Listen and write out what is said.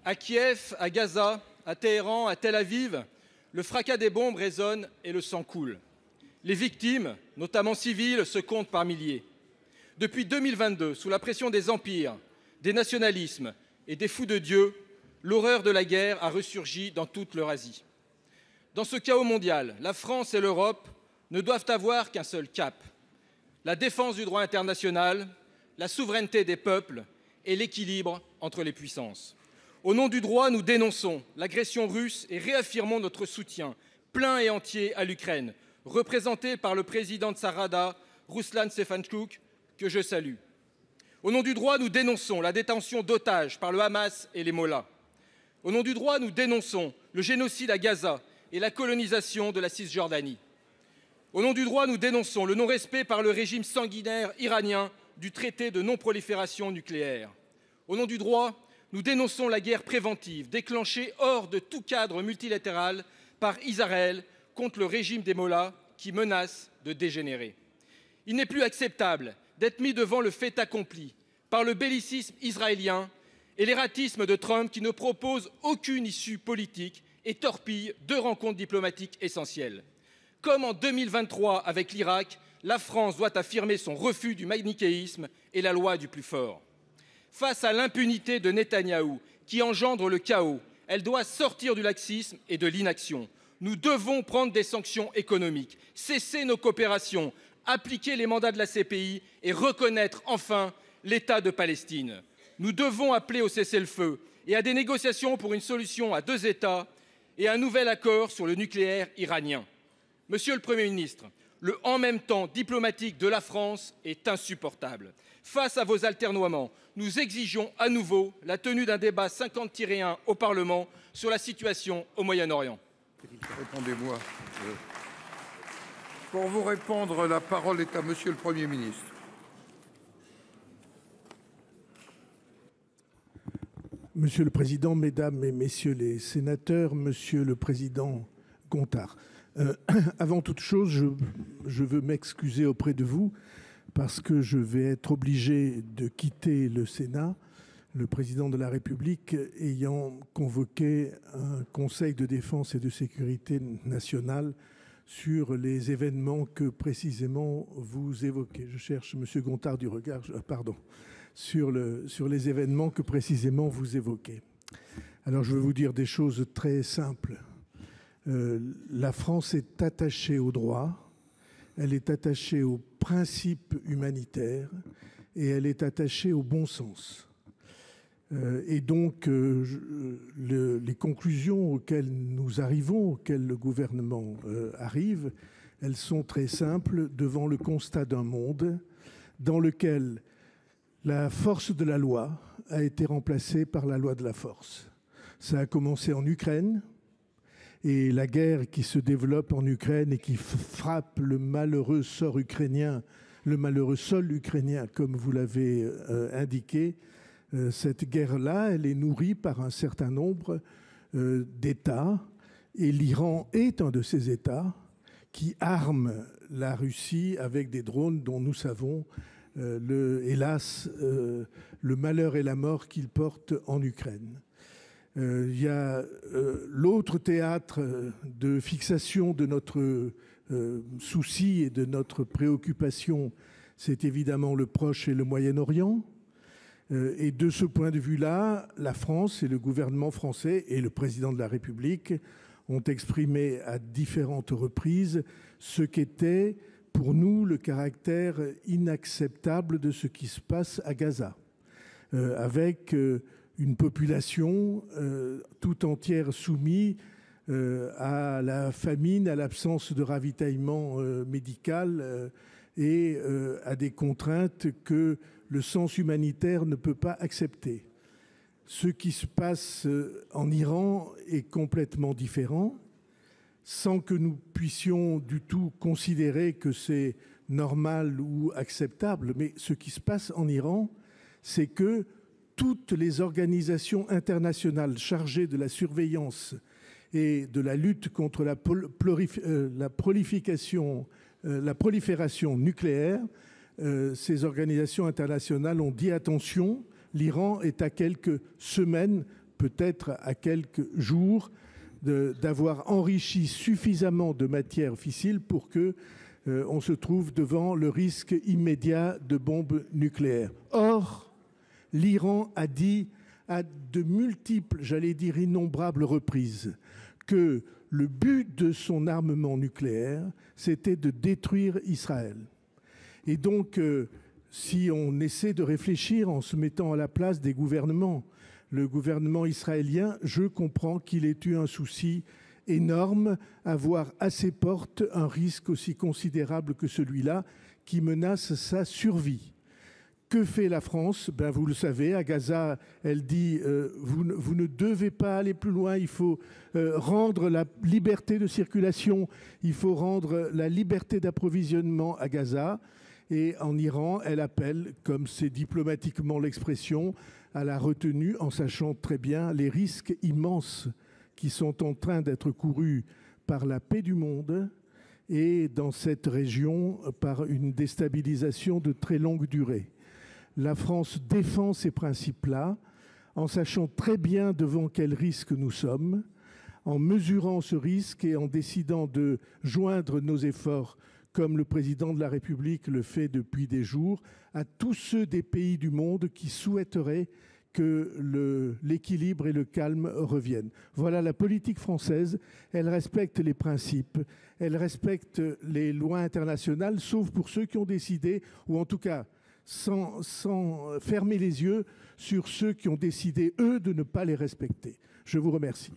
À Kiev, à Gaza, à Téhéran, à Tel Aviv, le fracas des bombes résonne et le sang coule. Les victimes, notamment civiles, se comptent par milliers. Depuis 2022, sous la pression des empires, des nationalismes et des fous de Dieu, l'horreur de la guerre a ressurgi dans toute l'Eurasie. Dans ce chaos mondial, la France et l'Europe ne doivent avoir qu'un seul cap: la défense du droit international, la souveraineté des peuples et l'équilibre entre les puissances. Au nom du droit, nous dénonçons l'agression russe et réaffirmons notre soutien plein et entier à l'Ukraine, représentée par le président de sa Rada, Rouslan Stefantchouk, que je salue. Au nom du droit, nous dénonçons la détention d'otages par le Hamas et les Mollahs. Au nom du droit, nous dénonçons le génocide à Gaza et la colonisation de la Cisjordanie. Au nom du droit, nous dénonçons le non-respect par le régime sanguinaire iranien du traité de non-prolifération nucléaire. Au nom du droit, nous dénonçons la guerre préventive déclenchée hors de tout cadre multilatéral par Israël contre le régime des Mollahs qui menace de dégénérer. Il n'est plus acceptable d'être mis devant le fait accompli par le bellicisme israélien et l'ératisme de Trump qui ne propose aucune issue politique et torpille 2 rencontres diplomatiques essentielles. Comme en 2023 avec l'Irak, la France doit affirmer son refus du manichéisme et la loi du plus fort. Face à l'impunité de Netanyahou qui engendre le chaos, elle doit sortir du laxisme et de l'inaction. Nous devons prendre des sanctions économiques, cesser nos coopérations, appliquer les mandats de la CPI et reconnaître enfin l'État de Palestine. Nous devons appeler au cessez-le-feu et à des négociations pour une solution à 2 États et un nouvel accord sur le nucléaire iranien. Monsieur le Premier ministre, le « en même temps » diplomatique de la France est insupportable. Face à vos atermoiements, nous exigeons à nouveau la tenue d'un débat 50-1 au Parlement sur la situation au Moyen-Orient. Répondez-moi. Pour vous répondre, la parole est à Monsieur le Premier ministre. Monsieur le Président, Mesdames et Messieurs les sénateurs, Monsieur le Président Gontard, avant toute chose, je veux m'excuser auprès de vous parce que je vais être obligé de quitter le Sénat, le Président de la République ayant convoqué un Conseil de défense et de sécurité nationale sur les événements que précisément vous évoquez. Je cherche Monsieur Gontard du regard, pardon, sur les événements que précisément vous évoquez. Alors je veux vous dire des choses très simples. La France est attachée au droit, elle est attachée aux principes humanitaires et elle est attachée au bon sens. Et donc, les conclusions auxquelles nous arrivons, auxquelles le gouvernement arrive, elles sont très simples devant le constat d'un monde dans lequel la force de la loi a été remplacée par la loi de la force. Ça a commencé en Ukraine. Et la guerre qui se développe en Ukraine et qui frappe le malheureux sort ukrainien, le malheureux sol ukrainien, comme vous l'avez indiqué, cette guerre-là, elle est nourrie par un certain nombre d'États. Et l'Iran est un de ces États qui arment la Russie avec des drones dont nous savons, hélas, le malheur et la mort qu'ils portent en Ukraine. Il y a l'autre théâtre de fixation de notre souci et de notre préoccupation, c'est évidemment le Proche et le Moyen-Orient. Et de ce point de vue-là, la France et le gouvernement français et le président de la République ont exprimé à différentes reprises ce qu'était pour nous le caractère inacceptable de ce qui se passe à Gaza, avec une population tout entière soumise à la famine, à l'absence de ravitaillement médical et à des contraintes que le sens humanitaire ne peut pas accepter. Ce qui se passe en Iran est complètement différent, sans que nous puissions du tout considérer que c'est normal ou acceptable. Mais ce qui se passe en Iran, c'est que toutes les organisations internationales chargées de la surveillance et de la lutte contre la prolifération nucléaire, ces organisations internationales ont dit attention, l'Iran est à quelques semaines, peut-être à quelques jours d'avoir enrichi suffisamment de matières fissiles pour que on se trouve devant le risque immédiat de bombes nucléaires. Or, l'Iran a dit à de multiples, j'allais dire innombrables reprises, que le but de son armement nucléaire, c'était de détruire Israël. Et donc, si on essaie de réfléchir en se mettant à la place des gouvernements, le gouvernement israélien, je comprends qu'il ait eu un souci énorme à voir à ses portes un risque aussi considérable que celui-là qui menace sa survie. Que fait la France? Ben, vous le savez, à Gaza, elle dit vous ne devez pas aller plus loin, il faut rendre la liberté de circulation, il faut rendre la liberté d'approvisionnement à Gaza. Et en Iran, elle appelle, comme c'est diplomatiquement l'expression, à la retenue, en sachant très bien les risques immenses qui sont en train d'être courus par la paix du monde et dans cette région par une déstabilisation de très longue durée. La France défend ces principes-là en sachant très bien devant quel risque nous sommes, en mesurant ce risque et en décidant de joindre nos efforts, comme le président de la République le fait depuis des jours, à tous ceux des pays du monde qui souhaiteraient que l'équilibre et le calme reviennent. Voilà la politique française. Elle respecte les principes, elle respecte les lois internationales, sauf pour ceux qui ont décidé, ou en tout cas sans fermer les yeux sur ceux qui ont décidé, eux, de ne pas les respecter. Je vous remercie.